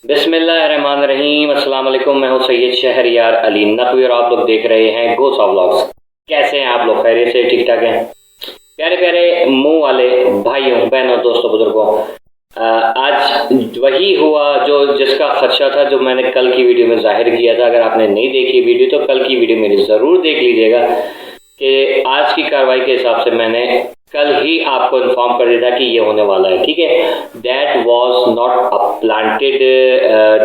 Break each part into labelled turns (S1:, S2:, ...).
S1: बिस्मिल्लाहिर्रहमानिर्रहीम। अस्सलाम वालेकुम। मैं हूँ सैयद शहरयार अली नकवी और आप लोग देख रहे हैं गोसा व्लॉग्स। कैसे हैं आप लोग? खैरियत से? ठीक ठाक हैं? प्यारे प्यारे मुंह वाले भाइयों बहनों दोस्तों बुजुर्गों, आज वही हुआ जो जिसका खदशा था, जो मैंने कल की वीडियो में जाहिर किया था। अगर आपने नहीं देखी वीडियो तो कल की वीडियो मेरी ज़रूर देख लीजिएगा कि आज की कार्रवाई के हिसाब से मैंने कल ही आपको इन्फॉर्म कर दिया था कि ये होने वाला है। ठीक है, that was not a planted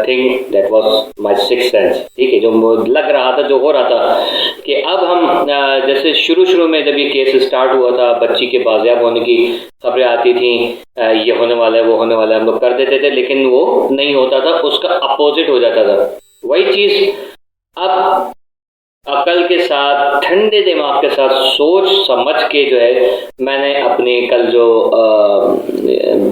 S1: thing, that was my six sense. ठीक है, जो लग रहा था, जो हो रहा था कि अब हम जैसे शुरू में जब ये केस स्टार्ट हुआ था, बच्ची के बाजियाब होने की खबरें आती थी, ये होने वाला है वो होने वाला है, हम लोग कर देते थे, लेकिन वो नहीं होता था, उसका अपोजिट हो जाता था। वही चीज़ अब अकल के साथ, ठंडे दिमाग के साथ, सोच समझ के जो है मैंने अपने कल जो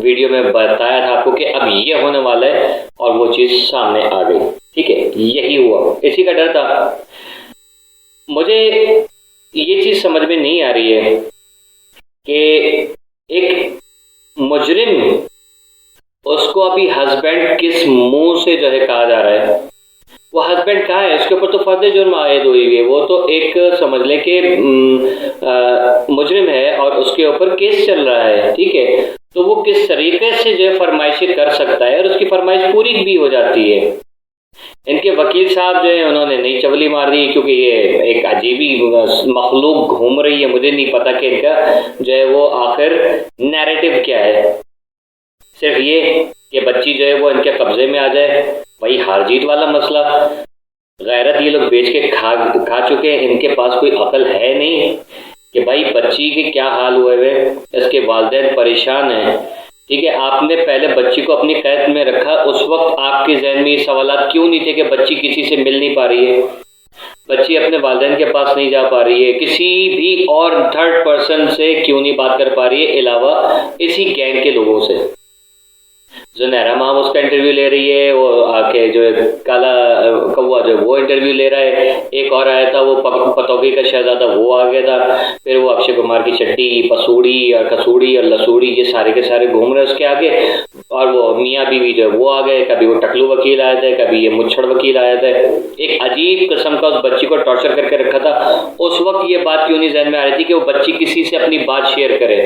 S1: वीडियो में बताया था आपको कि अब ये होने वाला है और वो चीज़ सामने आ गई। ठीक है, यही हुआ, इसी का डर था मुझे। ये चीज़ समझ में नहीं आ रही है कि एक मुजरिम, उसको अभी हस्बैंड किस मुंह से जो है कहा जा रहा है, वो हस्बैंड कहाँ है? उसके ऊपर तो फर्द जुर्म आयद हुई है, वो तो एक समझ लें कि मुजरिम है और उसके ऊपर केस चल रहा है। ठीक है, तो वो किस तरीके से जो है फरमाइशें कर सकता है और उसकी फरमाइश पूरी भी हो जाती है। इनके वकील साहब जो है उन्होंने नई चवली मार दी, क्योंकि ये एक अजीबी मखलूक घूम रही है, मुझे नहीं पता कि इनका जो है वो आखिर नैरेटिव क्या है। सिर्फ ये कि बच्ची जो है वो इनके कब्जे में आ जाए, वही हार जीत वाला मसला। गैरत ये लोग बेच के खा चुके हैं, इनके पास कोई अकल है नहीं कि भाई बच्ची के क्या हाल हुए हुए, इसके वालिदैन परेशान हैं। ठीक है, आपने पहले बच्ची को अपनी कैद में रखा, उस वक्त आपके जहन में ये सवालात क्यों नहीं थे कि बच्ची किसी से मिल नहीं पा रही है, बच्ची अपने वालिदैन के पास नहीं जा पा रही है, किसी भी और थर्ड पर्सन से क्यों नहीं बात कर पा रही है अलावा इसी गैंग के लोगों से। जुनैरा माम उसका इंटरव्यू ले रही है, वो आके जो है काला कौवा जो है वो इंटरव्यू ले रहा है, एक और आया था वो पतौकी का शहजादा, वो आ गया था, फिर वो अक्षय कुमार की चड्डी पसूड़ी और कसूड़ी और लसूड़ी, ये सारे के सारे घूम रहे उसके आगे। और वो मियाँ बीवी जो है वो आ गए, कभी वो टकलू वकील आया था, कभी ये मुच्छड़ वकील आया था। एक अजीब किस्म का उस बच्ची को टॉर्चर करके रखा था। उस वक्त ये बात क्यों नहीं जहन में आ रही थी कि वो बच्ची किसी से अपनी बात शेयर करे।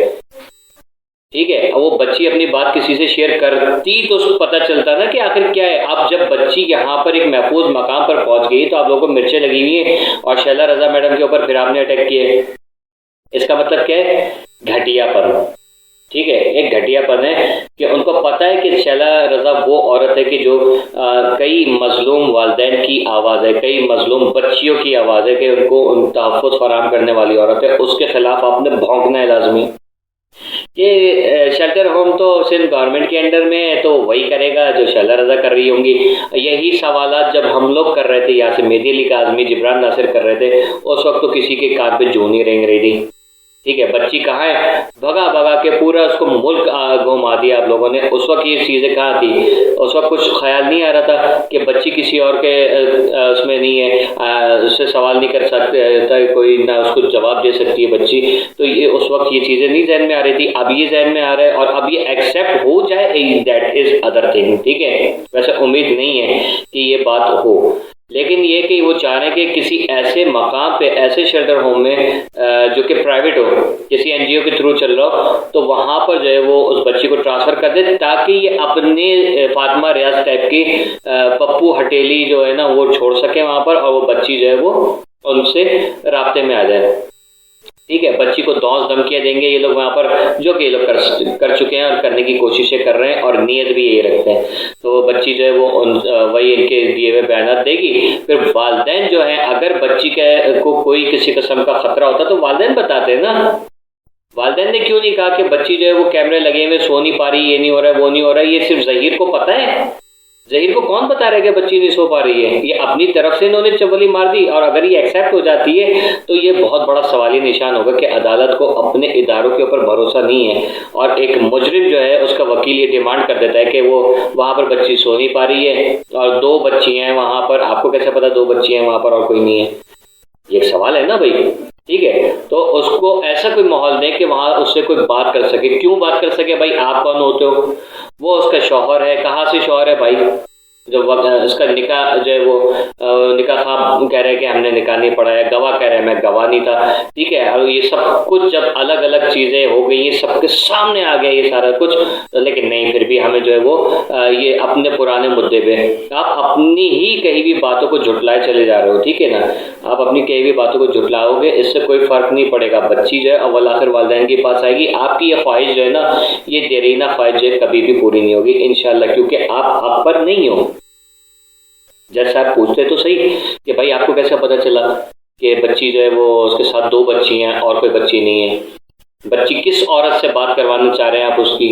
S1: ठीक है, वो बच्ची अपनी बात किसी से शेयर करती तो उसको पता चलता ना कि आखिर क्या है। अब जब बच्ची यहाँ पर एक महफूज मकाम पर पहुंच गई तो आप लोगों को मिर्चें लगी हुई हैं और शैला रजा मैडम के ऊपर फिर आपने अटैक किए। इसका मतलब क्या है? घटियापन। ठीक है, एक घटियापन है कि उनको पता है कि शैला रजा वो औरत है कि जो कई मजलूम वालिदैन की आवाज़ है, कई मजलूम बच्चियों की आवाज़ है, कि उनको तहफ़्फ़ुज़ फराहम करने वाली औरत है, उसके खिलाफ आपने भौंकना है लाजमी। ये शेल्टर होम तो सिर्फ गवर्नमेंट के अंडर में है, तो वही करेगा जो शैला रजा कर रही होंगी। यही सवालात जब हम लोग कर रहे थे, यहाँ से मेहदी अली काज़मी, जिब्रान नासिर कर रहे थे, उस वक्त तो किसी के कान पे जूं नहीं रेंग रही थी। ठीक है, बच्ची कहाँ है? भगा भगा के पूरा उसको मुल्क घुमा दिया आप लोगों ने। उस वक्त ये चीज़ें कहाँ थी? उस वक्त कुछ ख्याल नहीं आ रहा था कि बच्ची किसी और के उसमें नहीं है, उससे सवाल नहीं कर सकता कोई, ना उसको जवाब दे सकती है बच्ची। तो ये उस वक्त ये चीज़ें नहीं जहन में आ रही थी, अब ये जहन में आ रहा है और अब ये एक्सेप्ट हो जाए, दैट इज़ अदर थिंग। ठीक है, वैसे उम्मीद नहीं है कि ये बात हो, लेकिन ये कि वो चाह रहे हैं कि किसी ऐसे मकाम पे, ऐसे शेल्टर होम में जो कि प्राइवेट हो, किसी एनजीओ के थ्रू चल रहा हो, तो वहाँ पर जो है वो उस बच्ची को ट्रांसफ़र कर दे, ताकि ये अपने फातिमा रियाज टाइप की पप्पू हटेली जो है ना वो छोड़ सके वहाँ पर, और वो बच्ची जो है वो उनसे राब्ते में आ जाए। ठीक है, बच्ची को दौस धमकियाँ देंगे ये लोग वहाँ पर, जो कि ये लोग कर चुके हैं और करने की कोशिशें कर रहे हैं और नीयत भी यही रखते हैं। तो बच्ची जो है वो वही इनके दिए हुए बयान देगी। फिर वालिदैन जो है, अगर बच्ची को कोई किसी किस्म का खतरा होता तो वालिदैन बताते हैं ना। वालिदैन ने क्यों नहीं कहा कि बच्ची जो है वो कैमरे लगे हुए, सो नहीं पा रही, ये नहीं हो रहा है, वो नहीं हो रहा है। ये सिर्फ ज़हीर को पता है। ज़हीर को कौन बता रहा है कि बच्ची नहीं सो पा रही है? ये अपनी तरफ से इन्होंने चवली मार दी, और अगर ये एक्सेप्ट हो जाती है तो ये बहुत बड़ा सवाली निशान होगा कि अदालत को अपने इदारों के ऊपर भरोसा नहीं है। और एक मुजरिम जो है, उसका वकील ये डिमांड कर देता है कि वो वहाँ पर बच्ची सो नहीं पा रही है और 2 बच्ची हैं वहाँ पर, आपको कैसे पता 2 बच्ची हैं वहाँ पर और कोई नहीं है? ये एक सवाल है ना भाई। ठीक है, तो उसको ऐसा कोई माहौल दें कि वहाँ उससे कोई बात कर सके। क्यों बात कर सके भाई? आप कौन होते हो? वो उसका शौहर है। कहाँ से शौहर है भाई? इसका निकाह जो है वो निकाह खाब कह रहे हैं कि हमने निकाह नहीं पढ़ा है, गवाह कह रहे हैं मैं गवाह नहीं था, ठीक है। और ये सब कुछ जब अलग अलग चीज़ें हो गई, ये सबके सामने आ गया ये सारा कुछ, तो लेकिन नहीं, फिर भी हमें जो है वो ये अपने पुराने मुद्दे पे, आप अपनी ही कहीं भी बातों को झुटलाए चले जा रहे हो, ठीक है ना। आप अपनी कहीं भी बातों को झुटलाओगे, इससे कोई फ़र्क नहीं पड़ेगा। बच्ची जो है अव्वल आखिर वालिदैन के पास आएगी, आपकी ये ख्वाहिश जो है ना, ये देरीना ख्वाहिश जो है कभी भी पूरी नहीं होगी इंशाल्लाह, क्योंकि आप हक पर नहीं हो। जज साहब पूछते तो सही कि भाई आपको कैसे पता चला कि बच्ची जो है वो उसके साथ 2 बच्ची हैं और कोई बच्ची नहीं है? बच्ची किस औरत से बात करवाना चाह रहे हैं आप उसकी?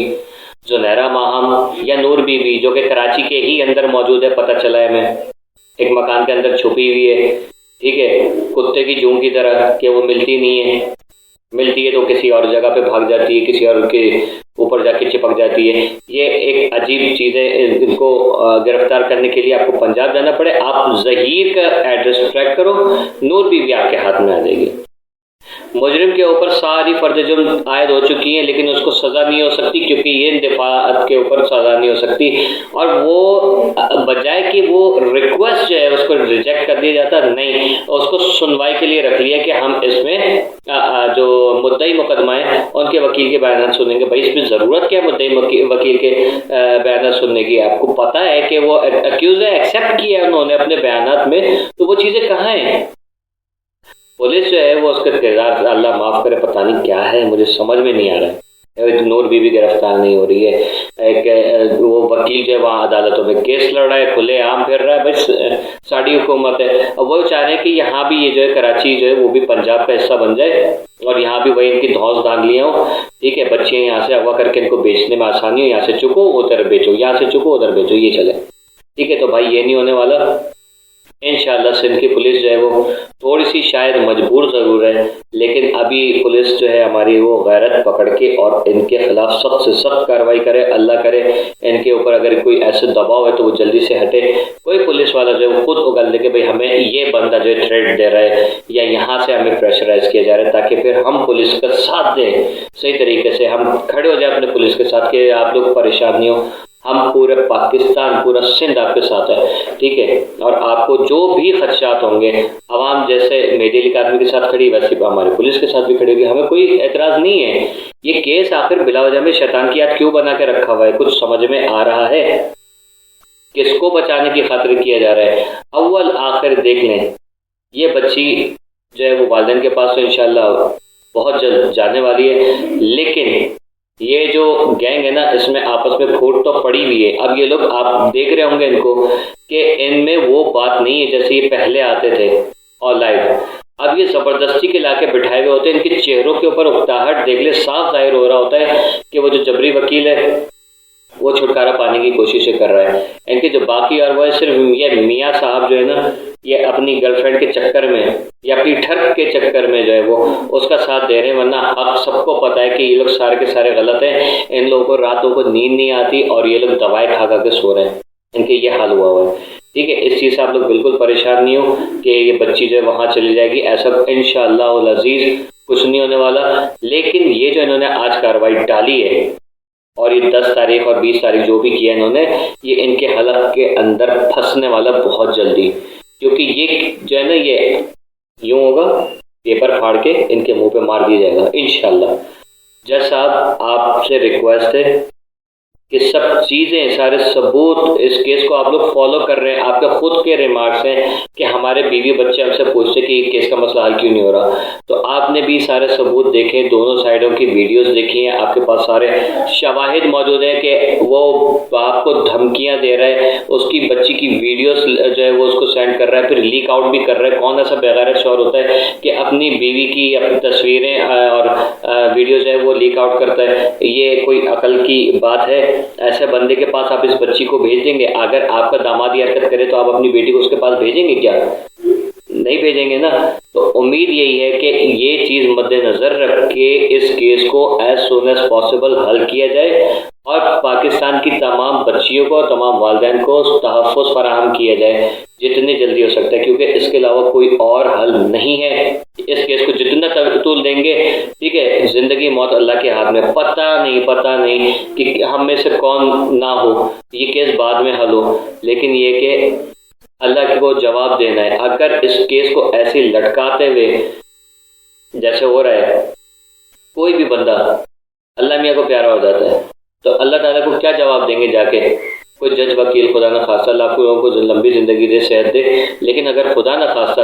S1: जुनैरा माहम या नूर बीबी, जो कि कराची के ही अंदर मौजूद है, पता चला है हमें, एक मकान के अंदर छुपी हुई है, ठीक है, कुत्ते की जूं की तरह, कि वो मिलती नहीं है, मिलती है तो किसी और जगह पे भाग जाती है, किसी और के ऊपर जाके चिपक जाती है। ये एक अजीब चीज़ है। इनको गिरफ्तार करने के लिए आपको पंजाब जाना पड़े, आप जहीर का एड्रेस ट्रैक करो, नूर बीबी आपके हाथ में आ जाएगी। मुजरिम के ऊपर सारी फर्ज जुर्म आयद हो चुकी हैं, लेकिन उसको सज़ा नहीं हो सकती, क्योंकि ये दिफाअत के ऊपर सज़ा नहीं हो सकती। और वो बजाय कि वो रिक्वेस्ट जो है उसको रिजेक्ट कर दिया जाता, नहीं, उसको सुनवाई के लिए रख लिया कि हम इसमें जो मुद्दई मुकदमा है उनके वकील के बयान सुनेंगे। भाई इसमें ज़रूरत क्या है मुद्दई वकील के बयान सुनने की? आपको पता है कि वो अक्यूज़ है, एक्सेप्ट किया उन्होंने अपने बयान में, तो वो चीज़ें कहाँ हैं? पुलिस जो है वो उसका किरदार, अल्लाह माफ़ करे, पता नहीं क्या है, मुझे समझ में नहीं आ रहा है। नूर बीबी गिरफ्तार नहीं हो रही है, एक वो वकील जो है वहाँ अदालतों में केस लड़ रहा है, खुले आम फिर रहा है, बस साड़ी हुकूमत है। और वो चाह रहे हैं कि यहाँ भी ये जो है कराची जो है वो भी पंजाब का हिस्सा बन जाए, और यहाँ भी वही इनकी धौंस धांधलियाँ हो, ठीक है, बच्चे यहाँ से अगवा करके इनको बेचने में आसानी हो, यहाँ से चुको उधर बेचो, यहाँ से चुको उधर बेचो, ये चले, ठीक है। तो भाई ये नहीं होने वाला इंशाअल्लाह। सिंध की पुलिस जो है वो थोड़ी सी शायद मजबूर ज़रूर है, लेकिन अभी पुलिस जो है हमारी वो गैरत पकड़ के और इनके खिलाफ सख्त से सख्त कार्रवाई करे। अल्लाह करे इनके ऊपर अगर कोई ऐसे दबाव है तो वो जल्दी से हटे। कोई पुलिस वाला जो है वो खुद उगल दे कि भाई हमें ये बंदा जो है थ्रेट दे रहा है या यहाँ से हमें प्रेशराइज किया जा रहा है, ताकि फिर हम पुलिस का साथ दें, सही तरीके से हम खड़े हो जाए अपने पुलिस के साथ कि आप लोग परेशान नहीं हो, हम पूरे पाकिस्तान, पूरा सिंध आपके साथ है, ठीक है। और आपको जो भी खदशात होंगे, आवाम जैसे मेडिया लीग आदमी के साथ खड़ी, वैसे हमारी पुलिस के साथ भी खड़ी होगी, हमें कोई एतराज़ नहीं है। ये केस आखिर बिलावजह में शैतान की याद क्यों बना के रखा हुआ है, कुछ समझ में आ रहा है? किसको बचाने की खातिर किया जा रहा है? अव्वल आखिर देख लें, ये बच्ची जो है वो वालिदैन के पास तो इंशाल्लाह बहुत जल्द जाने वाली है, लेकिन ये जो गैंग है ना, इसमें आपस में फूट तो पड़ी हुई है। अब ये लोग, आप देख रहे होंगे इनको कि इनमें वो बात नहीं है जैसे ये पहले आते थे और लाइव, अब ये ज़बरदस्ती के लाके बिठाए हुए होते हैं। इनके चेहरों के ऊपर उकताहट देख ले, साफ जाहिर हो रहा होता है कि वो जो जबरी वकील है वो छुटकारा पाने की कोशिशें कर रहा है। इनके जो बाकी और वो है, सिर्फ ये मियाँ साहब जो है ना, ये अपनी गर्लफ्रेंड के चक्कर में या अपनी ठग के चक्कर में जो है वो उसका साथ दे रहे हैं, वरना हक सबको पता है कि ये लोग सारे के सारे गलत हैं। इन लोगों को रातों को नींद नहीं आती और ये लोग दवाई खा खा के सो रहे हैं, इनके ये हाल हुआ है, ठीक है। इस चीज़ से आप लोग बिल्कुल परेशान नहीं हो कि ये बच्ची जो है वहाँ चली जाएगी, ऐसा इंशाअल्लाह अज़ीज़ कुछ नहीं होने वाला। लेकिन ये जो इन्होंने आज कार्रवाई डाली है, और ये 10 तारीख और 20 तारीख जो भी किया इन्होंने, ये इनके हलक के अंदर फंसने वाला बहुत जल्दी, क्योंकि ये जो है ना, ये यूँ होगा, पेपर फाड़ के इनके मुंह पे मार दिया जाएगा इंशाल्लाह। जज साहब आपसे रिक्वेस्ट है कि सब चीज़ें, सारे सबूत, इस केस को आप लोग फॉलो कर रहे हैं। आपके खुद के रिमार्क्स हैं कि हमारे बीवी बच्चे हमसे पूछते कि केस का मसला हल क्यों नहीं हो रहा, तो आपने भी सारे सबूत देखे, दोनों साइडों की वीडियोस देखी हैं, आपके पास सारे शवाहिद मौजूद है कि वो बाप को धमकियां दे रहा है, उसकी बच्ची की वीडियोस जो है वो उसको सेंड कर रहा है, फिर लीक आउट भी कर रहा है। कौन ऐसा बेगैरत शौहर होता है कि अपनी बीवी की अपनी तस्वीरें और वीडियो जो है वो लीक आउट करता है? ये कोई अकल की बात है? ऐसे बंदे के पास आप इस बच्ची को भेज देंगे? अगर आपका दामाद हरकत करे तो आप अपनी बेटी को उसके पास भेजेंगे क्या? नहीं भेजेंगे ना। तो उम्मीद यही है कि ये चीज़ मद्देनज़र रख के इस केस को एज सुन एज पॉसिबल हल किया जाए और पाकिस्तान की तमाम बच्चियों को, तमाम वालिदैन को तहफ़्फ़ुज़ फराहम किया जाए जितनी जल्दी हो सकता है, क्योंकि इसके अलावा कोई और हल नहीं है। इस केस को जितना तूल देंगे, ठीक है, ज़िंदगी मौत अल्लाह के हाथ में। पता नहीं कि हम में से कौन ना हो, ये केस बाद में हल हो, लेकिन ये कि अल्लाह को जवाब देना है। अगर इस केस को ऐसे लटकाते हुए जैसे हो रहा है, कोई भी बंदा अल्लाह मियाँ को प्यारा हो जाता है, तो अल्लाह ताला को क्या जवाब देंगे जाके? कोई जज वकील खुदा न खास्ता लाखों लोगों को लंबी ज़िंदगी दे, सेहत दे, लेकिन अगर खुदा न खास्ता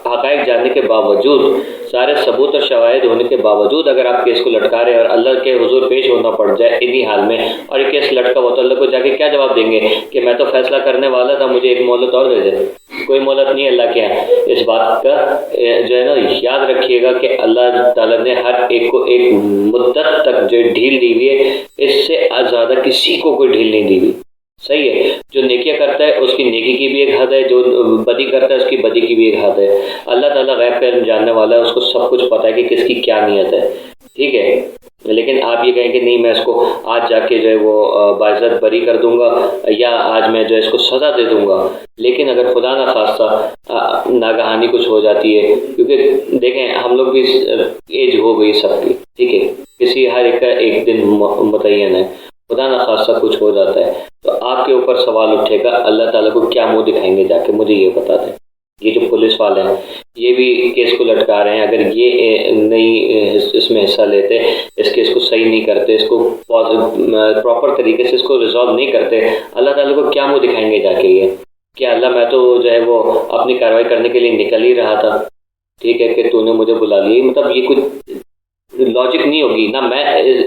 S1: हक़ाइक़ जानने के बावजूद, सारे सबूत और शवाहिद होने के बावजूद अगर आप केस को लटका रहे और अल्लाह के हुजूर पेश होना पड़ जाए इन्हीं हाल में और ये केस लटका हो, तो अल्लाह को जाके क्या जवाब देंगे कि मैं तो फैसला करने वाला था, मुझे एक मोहलत और दे दे? कोई मोहलत नहीं अल्लाह के यहाँ। इस बात का जो है ना याद रखिएगा कि अल्लाह ताला ने हर एक को एक मुद्दत तक जो ढील दी हुई है, इससे ज़्यादा किसी को कोई ढील नहीं दी हुई। सही है, जो नेकियां करता है उसकी नेकी की भी एक हद है, जो बदी करता है उसकी बदी की भी एक हद है। अल्लाह ताला गैब का इल्म जानने वाला है, उसको सब कुछ पता है कि किसकी क्या नियत है, ठीक है। लेकिन आप ये कहें कि नहीं मैं इसको आज जाके जो है वो बाइज़्ज़त बरी कर दूंगा या आज मैं जो है इसको सज़ा दे दूंगा, लेकिन अगर खुदा ना खास्ता नागहानी कुछ हो जाती है, क्योंकि देखें हम लोग भी एज हो गई सबकी, ठीक है, किसी हर एक का एक दिन मुतय्यन है, खुदा ना खास्ता कुछ हो जाता है तो आपके ऊपर सवाल उठेगा, अल्लाह ताला को क्या मुंह दिखाएंगे जाके? मुझे ये बता दें। ये जो पुलिस वाले हैं ये भी केस को लटका रहे हैं, अगर ये नहीं इसमें हिस्सा लेते, इस केस को सही नहीं करते, इसको प्रॉपर तरीके से इसको रिजॉल्व नहीं करते, अल्लाह ताला को क्या मुंह दिखाएंगे जाके? ये कि अल्लाह मैं तो जो है वो अपनी कार्रवाई करने के लिए निकल ही रहा था, ठीक है, कि तूने मुझे बुला लिया। मतलब ये कुछ लॉजिक नहीं होगी ना। मैं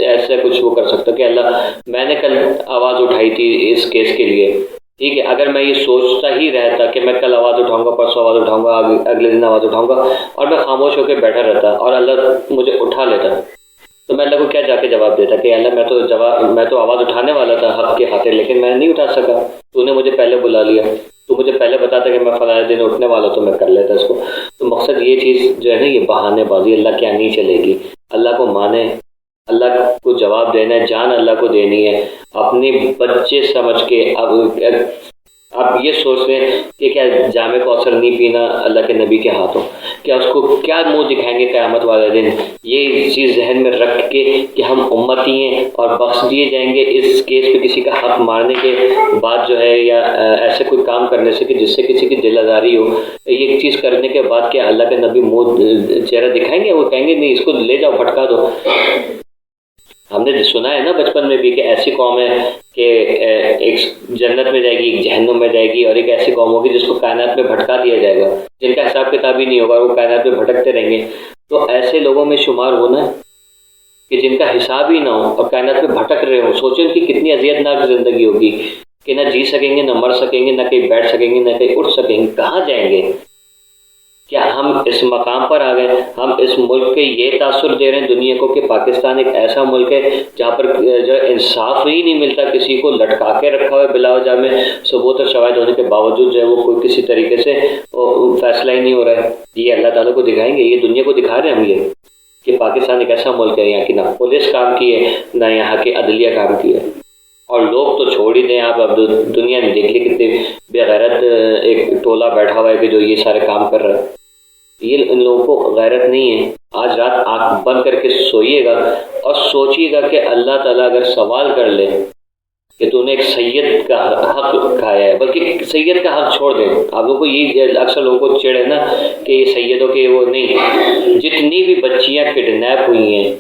S1: ऐसा कुछ वो कर सकता कि अल्लाह मैंने कल आवाज़ उठाई थी इस केस के लिए, ठीक है, अगर मैं ये सोचता ही रहता कि मैं कल आवाज़ उठाऊंगा, परसों आवाज़ उठाऊंगा, अगले दिन आवाज़ उठाऊंगा और मैं खामोश होकर बैठा रहता और अल्लाह मुझे उठा लेता, तो मैं अल्लाह को क्या जाके जवाब देता कि अल्लाह मैं तो आवाज़ उठाने वाला था हक़ के खातिर, लेकिन मैं नहीं उठा सका, तूने मुझे पहले बुला लिया, तो मुझे पहले बताता कि मैं फलाने दिन उठने वाला तो मैं कर लेता इसको। तो मकसद ये चीज़ जो है ना, ये बहानेबाजी अल्लाह क्या नहीं चलेगी। अल्लाह को माने, अल्लाह को जवाब देना है, जान अल्लाह को देनी है, अपने बच्चे समझ के। अब आप ये सोच रहे हैं कि क्या जामे कौसर नहीं पीना अल्लाह के नबी के हाथों, क्या उसको क्या मुंह दिखाएंगे क़यामत वाले दिन? ये चीज़ जहन में रख के कि हम उम्मती हैं और बख्श दिए जाएंगे इस केस पे किसी का हक मारने के बाद जो है, या ऐसे कोई काम करने से कि जिससे किसी की दिल आज़ारी हो, ये चीज़ करने के बाद क्या अल्लाह के नबी मुंह चेहरा दिखाएंगे? वो कहेंगे नहीं, इसको ले जाओ भटका दो। हमने सुना है ना बचपन में भी कि ऐसी कौम है कि एक जन्नत में जाएगी, एक जहन्नुम में जाएगी, और एक ऐसी कौम होगी जिसको कायनात में भटका दिया जाएगा, जिनका हिसाब किताब ही नहीं होगा, वो कायनात में भटकते रहेंगे। तो ऐसे लोगों में शुमार होना है कि जिनका हिसाब ही ना हो और कायनात में भटक रहे हो। सोचें उनकी कितनी अजियतनाक ज़िंदगी होगी कि ना जी सकेंगे, ना मर सकेंगे, ना कहीं बैठ सकेंगे, ना कहीं उठ सकेंगे, कहाँ जाएंगे? क्या हम इस मकाम पर आ गए? हम इस मुल्क के ये तासुर दे रहे हैं दुनिया को कि पाकिस्तान एक ऐसा मुल्क है जहाँ पर जो इंसाफ ही नहीं मिलता, किसी को लटका के रखा हुआ है बिला वजह में, सबूत और शवाहिद होने के बावजूद जो है वो कोई किसी तरीके से फैसला ही नहीं हो रहा है। ये अल्लाह ताला को दिखाएंगे, ये दुनिया को दिखा रहे हैं हम ये कि पाकिस्तान एक ऐसा मुल्क है यहाँ की ना पुलिस काम की है, ना यहाँ की अदलिया काम की है। और लोग तो छोड़ ही दें, आप अब दुनिया में देख ली कितने बेगैरत एक टोला बैठा हुआ है कि जो ये सारे काम कर रहा है। ये इन लोगों को गैरत नहीं है। आज रात आंख बंद करके सोइएगा और सोचिएगा कि अल्लाह ताला अगर सवाल कर ले कि तूने एक सैयद का हक खाया है, बल्कि सैयद का हक छोड़ दें, आप लोगों को ये अक्सर लोगों को चिढ़ है ना कि ये सैयदों के वो नहीं, जितनी भी बच्चियां किडनैप हुई हैं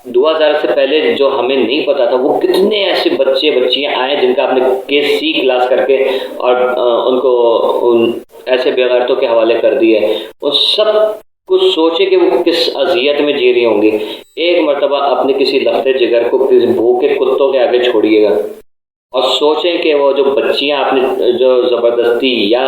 S1: 2000 से पहले जो हमें नहीं पता था, वो कितने ऐसे बच्चियां आए जिनका आपने केस सी क्लास करके और उनको ऐसे बेगैरतों के हवाले कर दिए। वो सब कुछ सोचे कि वो किस अजियत में जी रही होंगी। एक मरतबा अपने किसी लफ्ते जिगर को किसी भूखे कुत्तों के आगे छोड़िएगा और सोचें कि वो जो बच्चियां आपने जो ज़बरदस्ती या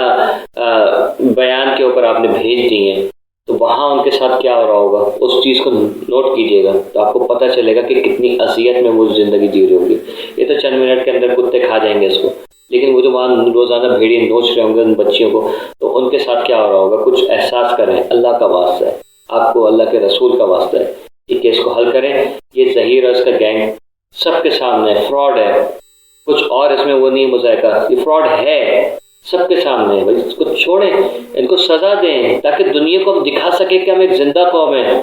S1: बयान के ऊपर आपने भेज दी हैं, तो वहाँ उनके साथ क्या हो रहा होगा, उस चीज़ को नोट कीजिएगा, तो आपको पता चलेगा कि कितनी अज़ियत में वो ज़िंदगी जी रही होगी। ये तो चंद मिनट के अंदर कुत्ते खा जाएंगे इसको, लेकिन वो जो वहाँ रोज़ाना भेड़िए नोच रहे होंगे उन बच्चियों को, तो उनके साथ क्या हो रहा होगा। कुछ एहसास करें, अल्लाह का वास्ता है, आपको अल्लाह के रसूल का वास्ता है, ये केस को हल करें। ये ज़हीर और इसका गैंग सबके सामने फ्रॉड है, कुछ और इसमें वो नहीं मुज़ायका, ये फ्रॉड है, सबके सामने है भाई। इसको छोड़ें, इनको सज़ा दें, ताकि दुनिया को हम दिखा सके कि हम एक जिंदा कौम है।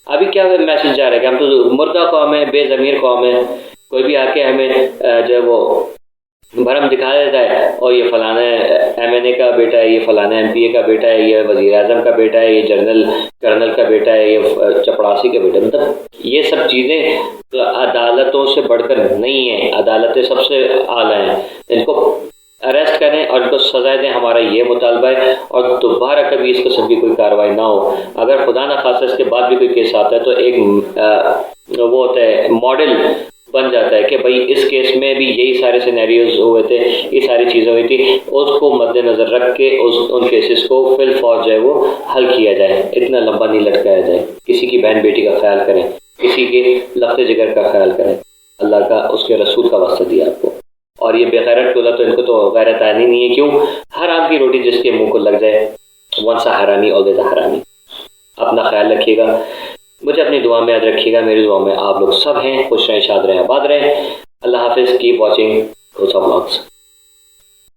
S1: अभी क्या मैसेज जा रहा है कि हम तो मुर्दा कौम है, बेज़मीर कौम है। कोई भी आके हमें जो है वो भरम दिखा देता है, और ये फलाना MNA का बेटा है, ये फलाना MPA का बेटा है, ये वज़ीर आज़म का बेटा है, ये कर्नल का बेटा है, ये चपड़ासी का बेटा है। मतलब ये सब चीज़ें अदालतों से बढ़कर नहीं है, अदालतें सबसे आला हैं। इनको अरेस्ट करें और इनको सज़ा दें, हमारा ये मुतालबा है। और दोबारा कभी इस किस्म की कोई कार्रवाई ना हो। अगर खुदा न खासा इसके बाद भी कोई केस आता है तो एक वो होता है मॉडल बन जाता है कि भाई इस केस में भी यही सारे सिनेरियोज हुए थे, ये सारी चीज़ें हुई थी, उसको मद्देनज़र रख के उन केसेस को फिल फॉर जो है वो हल किया जाए, इतना लंबा नहीं लटकाया जाए। किसी की बहन बेटी का ख्याल करें, किसी के लफ्ते जिगर का ख्याल करें, अल्लाह का उसके रसूल का वास्ता दिया आपको। और ये बेगैरत बोला तो इनको तो गैरत आनी नहीं है। क्यों? हराम की रोटी जिसके मुंह को लग जाए, वंस हरामी ऑलवेज हरामी। अपना ख्याल रखिएगा, मुझे अपनी दुआ में याद रखिएगा, मेरी दुआ में आप लोग सब हैं। खुश रहें, शाद रहें, आबाद रहें। अल्लाह हाफिज़। Keep watching vlogs.